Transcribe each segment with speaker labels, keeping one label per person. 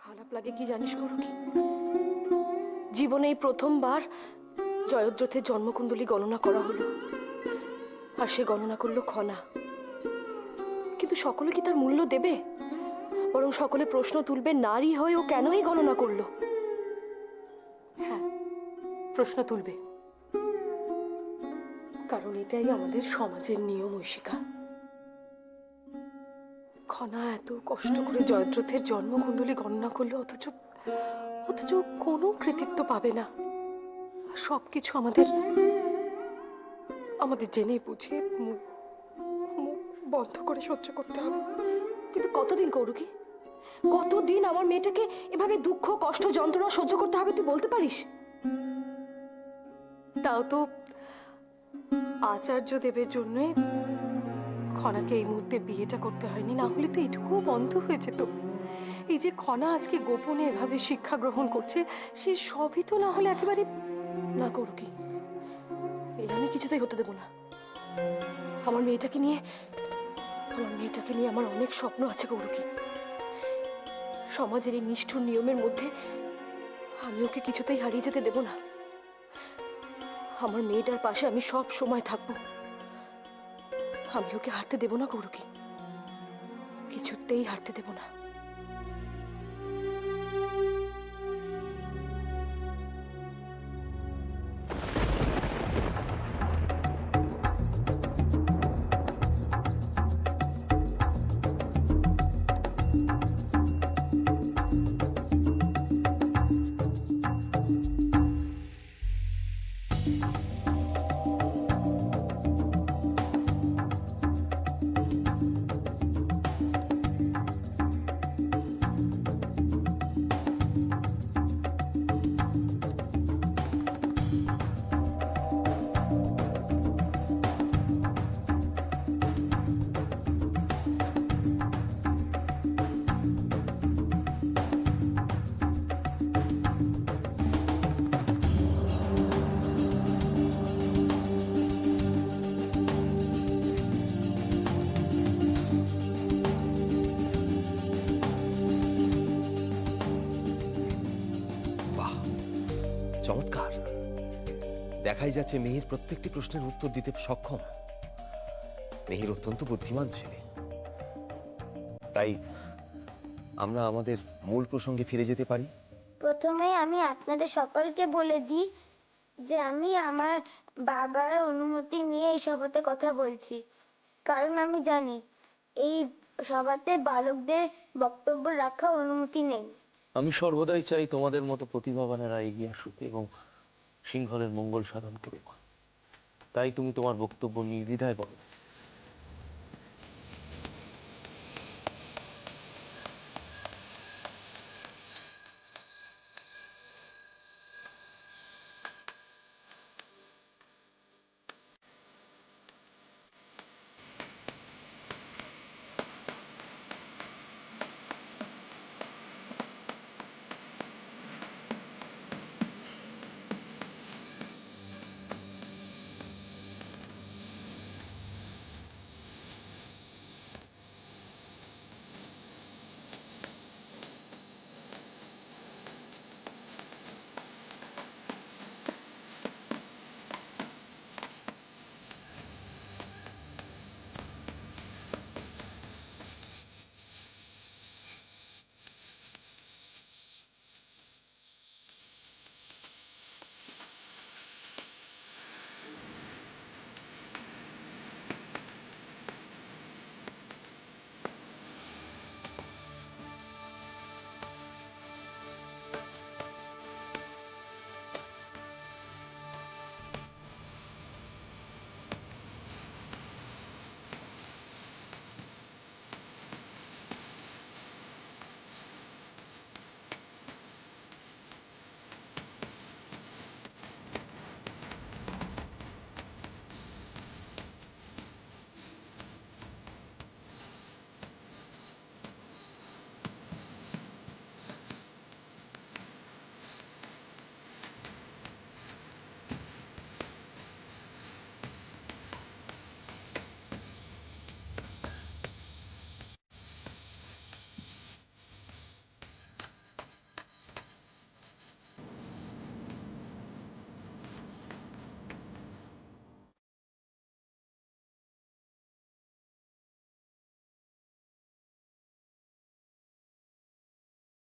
Speaker 1: খারাপ লাগে কি জানিস করো কি, জীবনে এই প্রথমবার জয়দ্রথের জন্মকুণ্ডলী গণনা করা হলো, আর সে গণনা করলো খনা। কিন্তু সকলে কি তার মূল্য দেবে? বরং সকলে প্রশ্ন তুলবে নারী হয়ে ও কেন এই গণনা করলো। হ্যাঁ, প্রশ্ন তুলবে, কারণ এটাই আমাদের সমাজের নিয়ম। ঐশিকা, খনা এত কষ্ট করে জয়দ্রথের জন্মকুণ্ডলী গণনা করলো, অথচ অথচ কোনো কৃতিত্ব পাবে না। সবকিছু আমাদের আমাদের জেনে বুঝে মুখ মুখ বন্ধ করে সহ্য করতে হবে। কিন্তু কতদিন কৌরুকি, কতদিন আমার মেয়েটাকে এভাবে দুঃখ কষ্ট যন্ত্রণা সহ্য করতে হবে তুই বলতে পারিস? তাও তো আচার্য দেবের জন্যই খনাকে এই মুহূর্তে বিয়েটা করতে হয়নি, না হলে তো এটুকু বন্ধ হয়ে যেত। এই যে খনা আজকে গোপনে এভাবে শিক্ষা গ্রহণ করছে, সে সবই তো না হলে একেবারে না। কৌরুকি, এই আমি কিছুতেই হতে দেব না। আমার মেয়েটাকে নিয়ে আমার অনেক স্বপ্ন আছে কৌরুকি। সমাজের এই নিষ্ঠুর নিয়মের মধ্যে আমি ওকে কিছুতেই হারিয়ে যেতে দেব না। আমার মেয়েটার পাশে আমি সব সময় থাকবো। আমি ওকে হারতে দেব না কৌরুকি, কিছুতেই হারতে দেব না।
Speaker 2: চমৎকার, দেখাই যাচ্ছে মিহির প্রত্যেকটি প্রশ্নের উত্তর দিতে সক্ষম। মিহির অত্যন্ত বুদ্ধিমান ছেলে। তাই আমরা আমাদের মূল প্রসঙ্গে ফিরে যেতে পারি।
Speaker 3: প্রথমে আমি আপনাদের সকলকে বলে দিই যে আমি আমার বাবার অনুমতি নিয়ে এই সভাতে কথা বলছি, কারণ আমি জানি এই সভাতে বালকদের বক্তব্য রাখার অনুমতি নেই।
Speaker 4: আমি সর্বদাই চাই তোমাদের মতো প্রতিভাবানেরা এগিয়ে আসুক এবং সিংহলের মঙ্গল সাধন করুক। তাই তুমি তোমার বক্তব্য নির্দ্বিধায় বলো।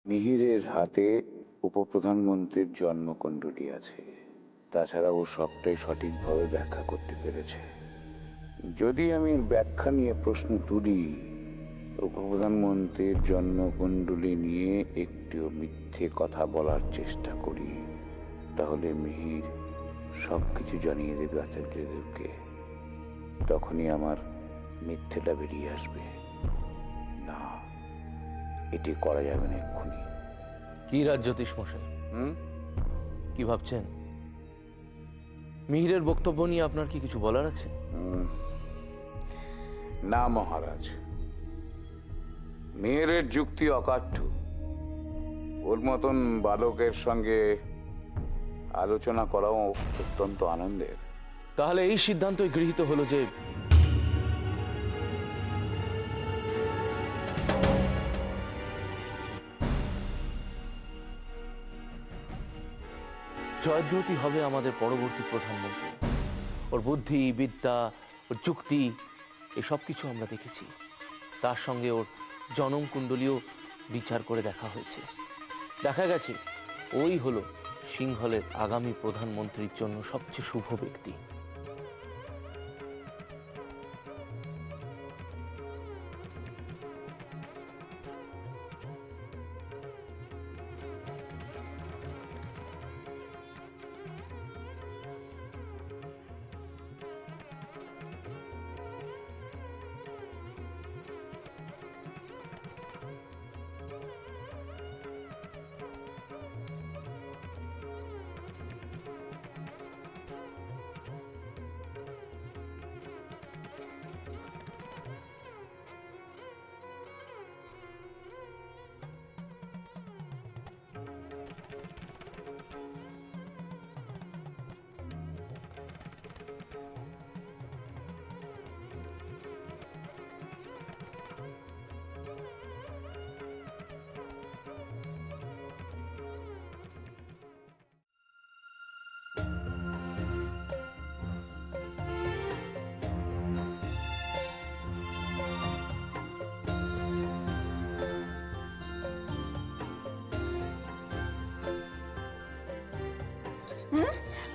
Speaker 5: মিহিরের হাতে উপপ্রধানমন্ত্রীর জন্মকুণ্ডলী আছে। তাছাড়া ও সবটাই সঠিকভাবে ব্যাখ্যা করতে পেরেছে। যদি আমি এর ব্যাখ্যা নিয়ে প্রশ্ন তুলি, উপপ্রধানমন্ত্রীর জন্মকুণ্ডলী নিয়ে একটিও মিথ্যে কথা বলার চেষ্টা করি, তাহলে মিহির সবকিছু জানিয়ে দেবে আচার্যদেবকে। তখনই আমার মিথ্যেটা বেরিয়ে আসবে। না, এটি করা যাবে না এক্ষুনি।
Speaker 4: কি রাজ্যোতিষ মশাই,
Speaker 5: হুম?
Speaker 4: কি ভাবছেন? মিহিরের বক্তব্য নিয়ে আপনার কি কিছু বলার আছে?
Speaker 5: না মহারাজ, মেয়েরের যুক্তি অকাঠ্য। ওর মতন বালকের সঙ্গে আলোচনা করাও অত্যন্ত আনন্দের।
Speaker 4: তাহলে এই সিদ্ধান্তই গৃহীত হলো যে জয়দ্রথী হবে আমাদের পরবর্তী প্রধানমন্ত্রী। ওর বুদ্ধি, বিদ্যা, ওর যুক্তি, এসব কিছু আমরা দেখেছি। তার সঙ্গে ওর জনম কুণ্ডলীও বিচার করে দেখা হয়েছে। দেখা গেছে ওই হলো সিংহলের আগামী প্রধানমন্ত্রীর জন্য সবচেয়ে শুভ ব্যক্তি।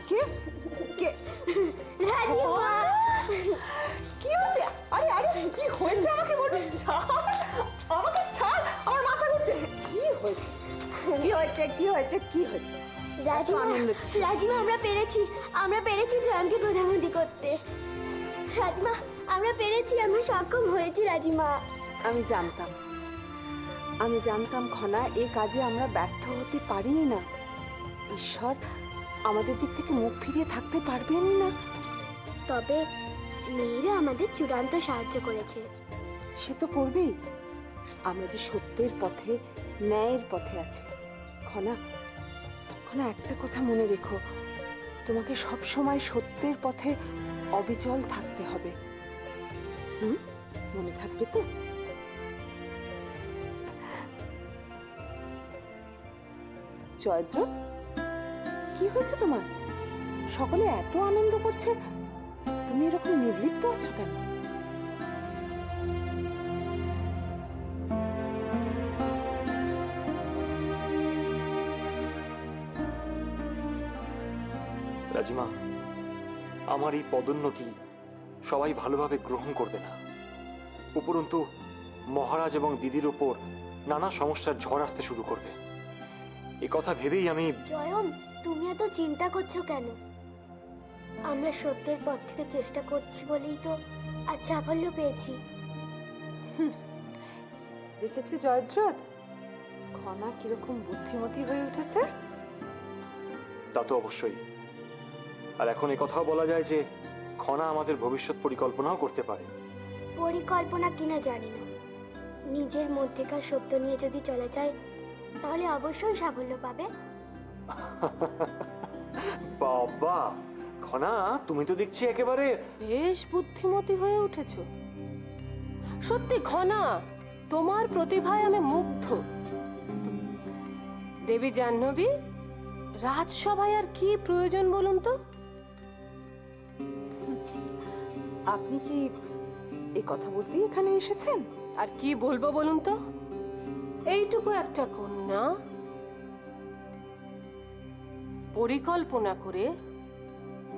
Speaker 1: কে কে
Speaker 3: রাজিমা,
Speaker 1: কি হয়েছে? আরে আরে কি হয়েছে আমাকে বলুন। ছাড় আমাকে, ছাড়, আমার মাথা ঘুরছে। কি হয়েছে? কি হয়েছে? কি হয়েছে? কি হয়েছে?
Speaker 3: রাজিমা,
Speaker 1: আনন্দ।
Speaker 3: রাজিমা, আমরা পেরেছি জয়নকে প্রধানমন্ত্রী করতে। রাজিমা, আমরা পেরেছি, আমরা সক্ষম হয়েছি রাজিমা।
Speaker 1: আমি জানতাম খনা, এই কাজে আমরা ব্যর্থ হতে পারি না। ঈশ্বর আমাদের দিক থেকে মুখ ফিরিয়ে থাকতে পারবেনই না।
Speaker 3: তবে মেয়েরা আমাদের চূড়ান্ত সাহায্য করেছে।
Speaker 1: সে তো করবেই। আমরা যে সত্যের পথে, ন্যায়ের পথে আছি। খনা, খনা, একটা কথা মনে রেখো, তোমাকে সব সময় সত্যের পথে অবিচল থাকতে হবে। মনে থাকবে তো? জয়দ্রথ, কি হয়েছে তোমার? সকলে এত আনন্দ করছে, তুমি এরকম নির্লিপ্ত আছো কেন?
Speaker 6: রাজিমা, আমার এই পদোন্নতি সবাই ভালোভাবে গ্রহণ করবে না। উপরন্তু মহারাজ এবং দিদির ওপর নানা সমস্যার ঝড় আসতে শুরু করবে। এ কথা ভেবেই আমি...
Speaker 3: জয়ন, তুমি এত চিন্তা করছো কেন? আমরা সত্যের পথ থেকে চেষ্টা করছি বলেই তো আজ সাফল্য পেয়েছি।
Speaker 1: দেখেছো জয়দ্রথ, খনা কিরকম বুদ্ধিমতী হয়ে উঠেছে।
Speaker 6: তা তো অবশ্যই। আর এখন এই কথাও বলা যায় যে খনা আমাদের ভবিষ্যৎ পরিকল্পনাও করতে পারে।
Speaker 3: পরিকল্পনা কিনা জানি না, নিজের মধ্যেকার সত্য নিয়ে যদি চলে যায় তাহলে অবশ্যই সাফল্য পাবে।
Speaker 6: বাবা, খনা তুমি তো দেখছি একেবারে...
Speaker 1: বেশ বুদ্ধিমতী হয়ে উঠেছো। সত্যি খনা, তোমার প্রতিভায় আমি মুগ্ধ। দেবী জাহ্নবী, রাজসভায় আর কি প্রয়োজন বলুন তো? আপনি কি এই কথা বলতেই এখানে এসেছেন? আর কি বলবো বলুন তো? এইটুকু একটা কন্যা পরিকল্পনা করে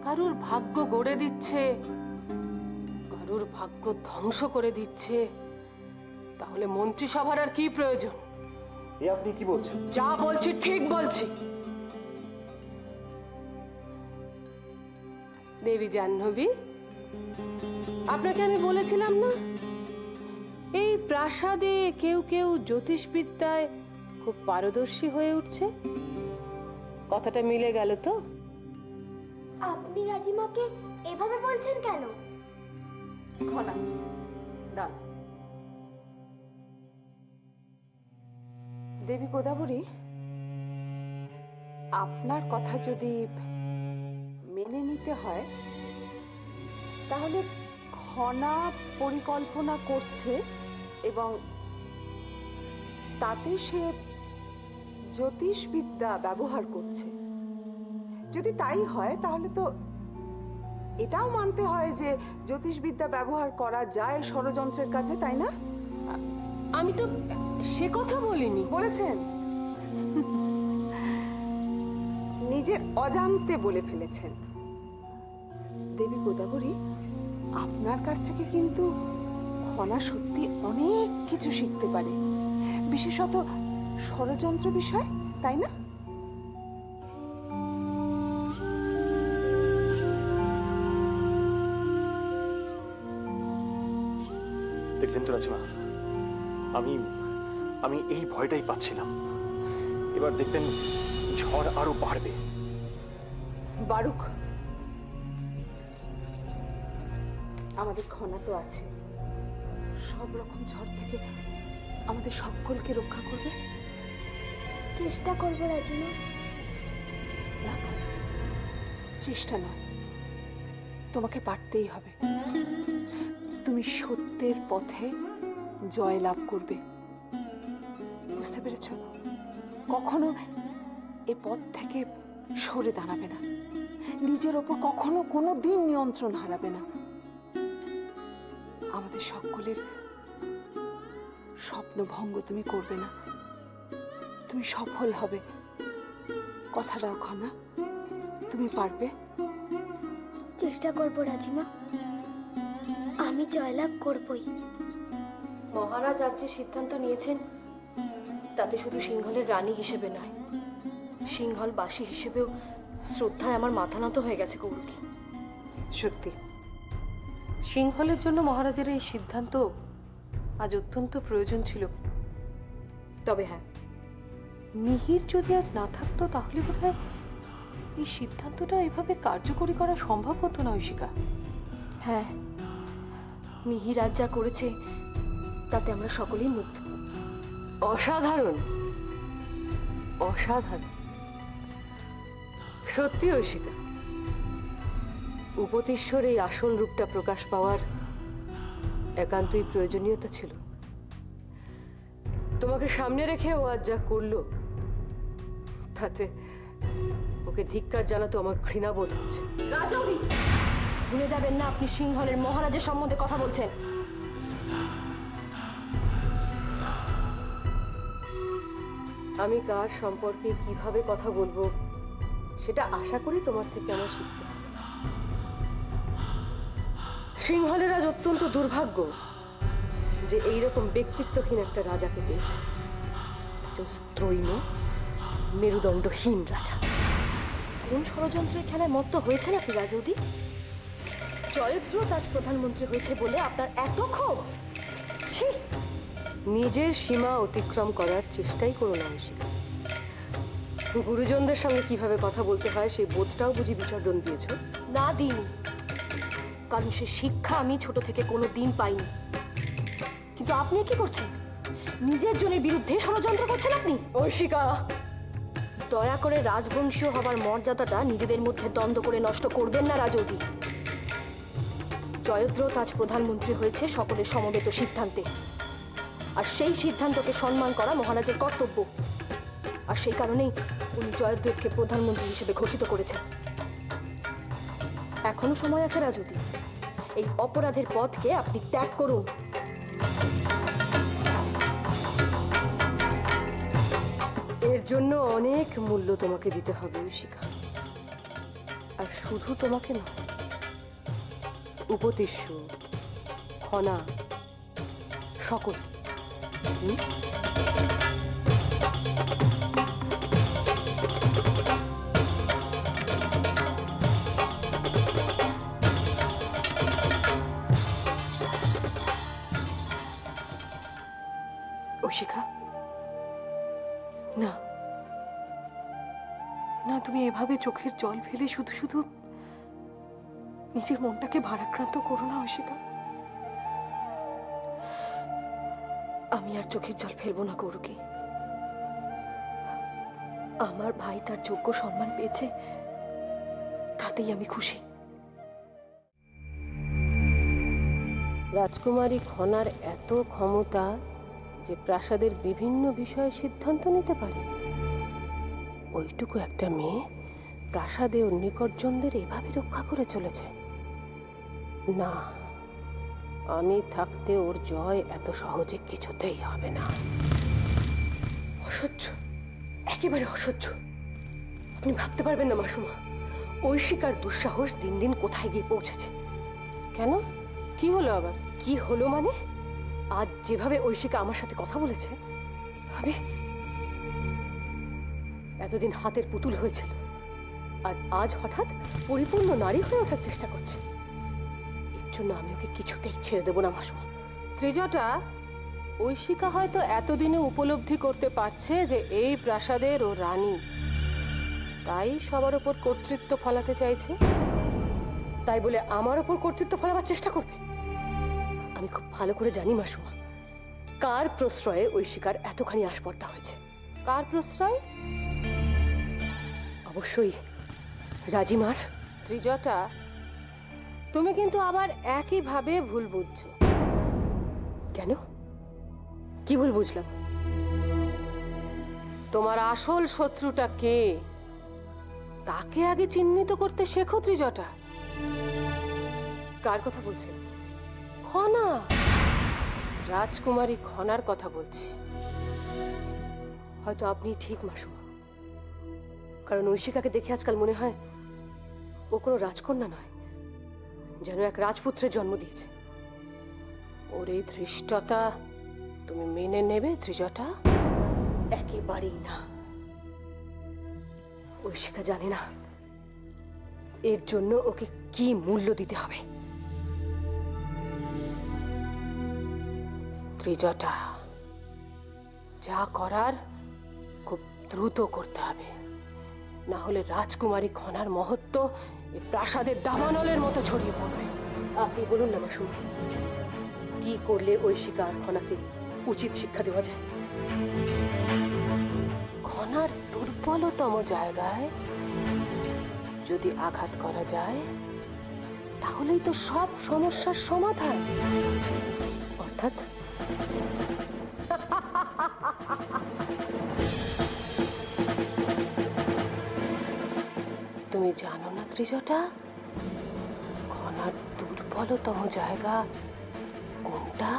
Speaker 1: কারুর ভাগ্য গড়ে দিচ্ছে, কারুর ভাগ্য ধ্বংস করে দিচ্ছে, তাহলে মন্ত্রিসভার আর কি প্রয়োজন?
Speaker 6: এ আপনি কি বলছেন?
Speaker 1: যা বলছি ঠিক বলছি। দেবী জাহ্নবী, আপনাকে আমি বলেছিলাম না, এই প্রাসাদে কেউ কেউ জ্যোতিষবিদ্যায় খুব পারদর্শী হয়ে উঠছে। কথাটা মিলে গেল তো?
Speaker 3: আপনি রাজিমাকে এভাবে বলছেন কেন?
Speaker 1: খনা দাঁড়।
Speaker 7: দেবী গোদাবরী, আপনার কথা যদি মেনে নিতে হয় তাহলে খনা পরিকল্পনা করছে এবং তাতে সে জ্যোতিষবিদ্যা ব্যবহার করছে। যদি তাই হয় তাহলে তো এটাও মানতে হয় যে জ্যোতিষবিদ্যা ব্যবহার করা যায় ষড়যন্ত্রের কাছে, তাই না?
Speaker 1: আমি তো সে কথা বলিনি।
Speaker 7: বলেছেন, নিজের অজান্তে বলে ফেলেছেন। দেবী গোদাবরী, আপনার কাছ থেকে কিন্তু খনা সত্যি অনেক কিছু শিখতে পারে, বিশেষত ষড়যন্ত্র বিষয়, তাই না?
Speaker 6: দেখলেন তো রাজিমা, আমি আমি এই ভয়টাই পাচ্ছিলাম। এবার দেখবেন ঝড় আরো বাড়বে।
Speaker 7: বারুক, আমাদের খনা তো আছে, সব রকম ঝড় থেকে আমাদের সকলকে রক্ষা করবে।
Speaker 3: চেষ্টা করবো রাজিমা।
Speaker 7: না, চেষ্টা নয়, তোমাকে পারতেই হবে। তুমি সত্যের পথে জয় লাভ করবে, বুঝতে পেরেছ? কখনো এ পথ থেকে সরে দাঁড়াবে না, নিজের ওপর কখনো কোনো দিন নিয়ন্ত্রণ হারাবে না। আমাদের সকলের স্বপ্ন ভঙ্গ তুমি করবে না, তুমি সফল হবে। কথা দাও খনা, তুমি পারবে।
Speaker 3: চেষ্টা করবো রাজিমা, আমি জয়লাভ করবই।
Speaker 8: মহারাজ আজ যে সিদ্ধান্ত নিয়েছেন তাতে শুধু সিংহলের রানী হিসেবে নয়, সিংহলবাসী হিসেবেও শ্রদ্ধায় আমার মাথা নত হয়ে গেছে কৌরকি।
Speaker 1: সত্যি সিংহলের জন্য মহারাজের এই সিদ্ধান্ত আজ অত্যন্ত প্রয়োজন ছিল। তবে হ্যাঁ, মিহির যদি আজ না থাকতো তাহলে বোধহয় এই সিদ্ধান্তটা এভাবে কার্যকরী করা সম্ভব হতো না ঐশিকা।
Speaker 8: হ্যাঁ, মিহির আজ যা করেছে তাতে আমরা সকলেই মুগ্ধ।
Speaker 1: অসাধারণ, অসাধারণ সত্যি ঐশিকা। উপতিশ্বর এই আসল রূপটা প্রকাশ পাওয়ার একান্তই প্রয়োজনীয়তা ছিল। তোমাকে সামনে রেখে ও আজ যা করলো তাতে ওকে ধিক্কার জানাতো আমার ঘৃণাবোধ হচ্ছে।
Speaker 8: রাজৌরি, ভুলে যাবেন না আপনি সিংহলের মহারাজের সম্বন্ধে কথা বলছেন।
Speaker 1: আমি কার সম্পর্কে কিভাবে কথা বলবো সেটা আশা করি তোমার থেকে আমার শিখতে হবে। সিংহলের আজ অত্যন্ত দুর্ভাগ্য যে এইরকম ব্যক্তিত্বহীন একটা রাজাকে পেয়েছে, একজন স্ত্রৈণ মেরুদণ্ডহীন রাজা।
Speaker 8: কোন ষড়যন্ত্রের খেলায় মত্ত হয়েছেন আপনি রাজৌদি? জয়দ্রথ আজ প্রধানমন্ত্রী হয়েছে বলে আপনার এত ক্ষোভ? ছি!
Speaker 1: নিজের সীমা অতিক্রম করার চেষ্টাই করো না ঐশিকা। গুরুজনদের সঙ্গে কিভাবে কথা বলতে হয় সেই বোধটাও বুঝি বিসর্জন দিয়েছো?
Speaker 8: না দিইনি, কারণ সে শিক্ষা আমি ছোট থেকে কোনো দিন পাইনি। কিন্তু আপনি কি করছেন? নিজের জনের বিরুদ্ধে ষড়যন্ত্র করছেন আপনি।
Speaker 1: ঐশিকা,
Speaker 8: দয়া করে রাজবংশীয় হবার মর্যাদাটা নিজেদের মধ্যে দ্বন্দ্ব করে নষ্ট করবেন না রাজৌদি। জয়দ্রথ আজ প্রধানমন্ত্রী হয়েছে সকলের সমবেত সিদ্ধান্তে, আর সেই সিদ্ধান্তকে সম্মান করা মহারাজের কর্তব্য। আর সেই কারণেই উনি জয়দ্রথকে প্রধানমন্ত্রী হিসেবে ঘোষিত করেছেন। এখনো সময় আছে রাজৌদি, এই অপরাধের পথকে আপনি ত্যাগ করুন। এর জন্য অনেক মূল্য তোমাকে দিতে হবে ঐশিকা। আর শুধু তোমাকে নয়, উপতিষ্য, খনা, সকল।
Speaker 1: ঐশিকা, না না, তুমি এভাবে চোখের জল ফেলে শুধু শুধু নিজের মনটাকে ভারাক্রান্ত করো না ঐশিকা।
Speaker 8: আমি আর চোখের জল ফেলবো না গৌরকে। আমার ভাই তার যোগ্য সম্মান পেয়েছে, তাতেই আমি খুশি। রাজকুমারী খনার এত ক্ষমতা যে প্রাসাদের বিভিন্ন বিষয়ে সিদ্ধান্ত নিতে পারে। ওইটুকু একটা মেয়ে প্রাসাদে ওর নিকটজনদের এভাবে রক্ষা করে চলেছে। না, আমি থাকতে ওর জয় এত সহজে কিছুতেই হবে না।
Speaker 1: অসহ্য, একেবারে অসহ্য। আপনি ভাবতে পারবেন না মাসুমা, ঐশিকার দুঃসাহস দিন দিন কোথায় গিয়ে পৌঁছেছে।
Speaker 8: কেন, কি হলো আবার?
Speaker 1: কি হলো মানে, আজ যেভাবে ঐশিকা আমার সাথে কথা বলেছে, আমি এতদিন হাতের পুতুল হয়েছিল, আর আজ হঠাৎ পরিপূর্ণ নারী হয়ে ওঠার চেষ্টা করছে। এর জন্য আমি ওকে কিছুতেই ছেড়ে দেবো না মাসুমা।
Speaker 8: ত্রিজটা, ঐশিকা হয়তো এতদিনে উপলব্ধি করতে পারছে যে এই প্রাসাদের ও রানী, তাই সবার উপর কর্তৃত্ব ফলাতে চাইছে।
Speaker 1: তাই বলে আমার ওপর কর্তৃত্ব ফলাবার চেষ্টা করবে? আমি খুব ভালো করে জানি মাসুমা, কার প্রশ্রয়ে ঐশিকার এতখানি আসপর্দা হয়েছে।
Speaker 8: কার প্রশ্রয়?
Speaker 1: অবশ্যই রাজিমার।
Speaker 8: ত্রিজটা, তুমি কিন্তু আবার একইভাবে ভুল বুঝছো।
Speaker 1: কেন, কি ভুল বুঝলাম?
Speaker 8: তোমার আসল শত্রুটা কে তাকে আগে চিহ্নিত করতে শেখো ত্রিজটা।
Speaker 1: কার কথা বলছেন?
Speaker 8: খনা, রাজকুমারী খনার কথা বলছি।
Speaker 1: হয়তো আপনি ঠিক মাসুমা, কারণ ঐশিকাকে দেখে আজকাল মনে হয় ও কোনো রাজকন্যা নয়, যেন এক রাজপুত্রের জন্ম দিয়েছে।
Speaker 8: ওর এই ধৃষ্টতা তুমি মেনে নেবে ত্রিজটা?
Speaker 1: একেবারেই না। ঐশিকা জানে না এর জন্য ওকে কি মূল্য দিতে হবে।
Speaker 8: ত্রিজটা, যা করার খুব দ্রুত করতে হবে, না হলে রাজকুমারী খনার মহত্ব এই প্রাসাদের দাবানলের মতো ছড়িয়ে পড়বে।
Speaker 1: আপনি বলুন না মাসুমা, কি করলে ঐশিকা আর খনাকে উচিত শিক্ষা দেওয়া যায়?
Speaker 8: খনার দুর্বলতম জায়গায় যদি আঘাত করা যায়, তাহলেই তো সব সমস্যার সমাধান।
Speaker 1: অর্থাৎ
Speaker 8: তুমি জানো না ত্রিজটা, খনার দুর্বলতম জায়গা কোনটা?